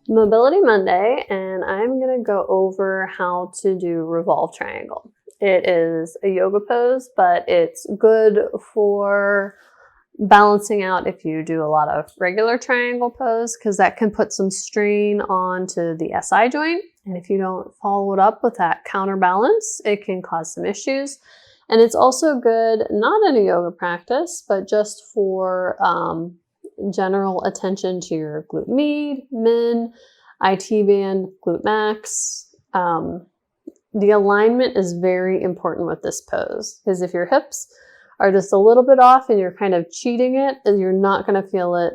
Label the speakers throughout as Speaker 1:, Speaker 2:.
Speaker 1: Mobility Monday, and I'm going to go over how to do Revolved Triangle. It is a yoga pose, but it's good for balancing out if you do a lot of regular triangle pose, because that can put some strain onto the SI joint. And if you don't follow it up with that counterbalance, it can cause some issues. And it's also good, not in a yoga practice, but just for general attention to your glute med, min, IT band, glute max. The alignment is very important with this pose, because if your hips are just a little bit off and you're kind of cheating it, and you're not going to feel it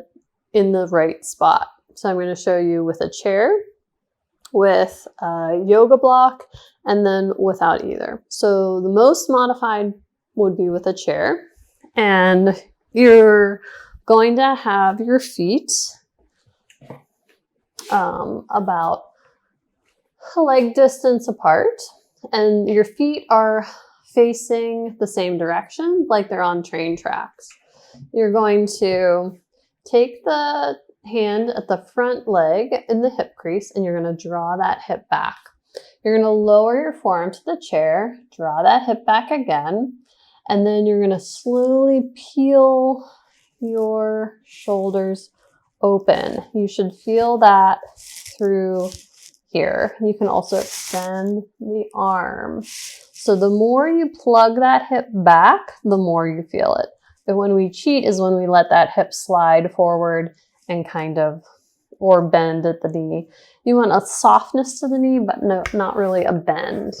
Speaker 1: in the right spot. So I'm going to show you with a chair, with a yoga block, and then without either. So the most modified would be with a chair, and you're going to have your feet about a leg distance apart, and your feet are facing the same direction, like they're on train tracks. You're going to take the hand at the front leg in the hip crease, and you're going to draw that hip back. You're going to lower your forearm to the chair, draw that hip back again, and then you're going to slowly peel your shoulders open. You should feel that through here. You can also extend the arm. So the more you plug that hip back, the more you feel it. But when we cheat is when we let that hip slide forward and kind of, or bend at the knee. You want a softness to the knee, but no, not really a bend.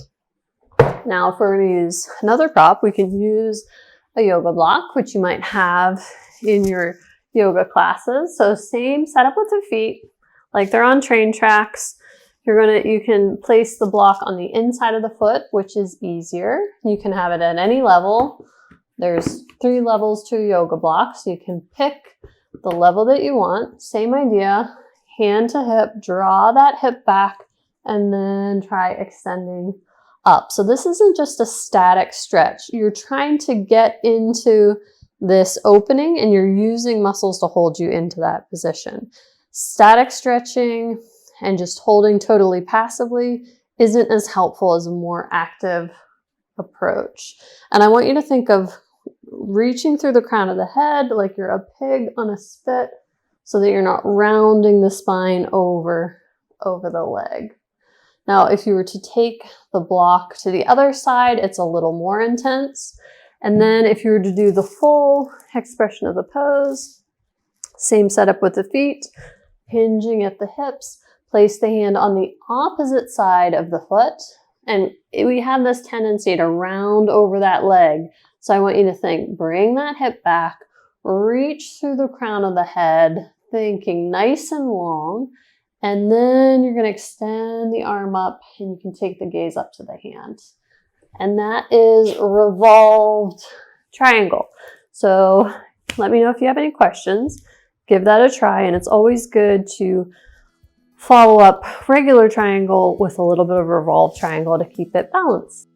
Speaker 1: Now, if we're going to use another prop, we can use a yoga block, which you might have in your yoga classes. So same setup with the feet, like they're on train tracks. You can place the block on the inside of the foot, which is easier. You can have it at any level. There's 3 levels to a yoga block, so you can pick the level that you want. Same idea, hand to hip, draw that hip back, and then try extending up. So this isn't just a static stretch. You're trying to get into this opening, and you're using muscles to hold you into that position. Static stretching and just holding totally passively isn't as helpful as a more active approach. And I want you to think of reaching through the crown of the head like you're a pig on a spit, so that you're not rounding the spine over the leg. Now, if you were to take the block to the other side, it's a little more intense. And then if you were to do the full expression of the pose, same setup with the feet, hinging at the hips, place the hand on the opposite side of the foot. And we have this tendency to round over that leg. So I want you to think, bring that hip back, reach through the crown of the head, thinking nice and long. And then you're going to extend the arm up, and you can take the gaze up to the hand. And that is Revolved Triangle. So let me know if you have any questions. Give that a try, and it's always good to follow up regular triangle with a little bit of Revolved Triangle to keep it balanced.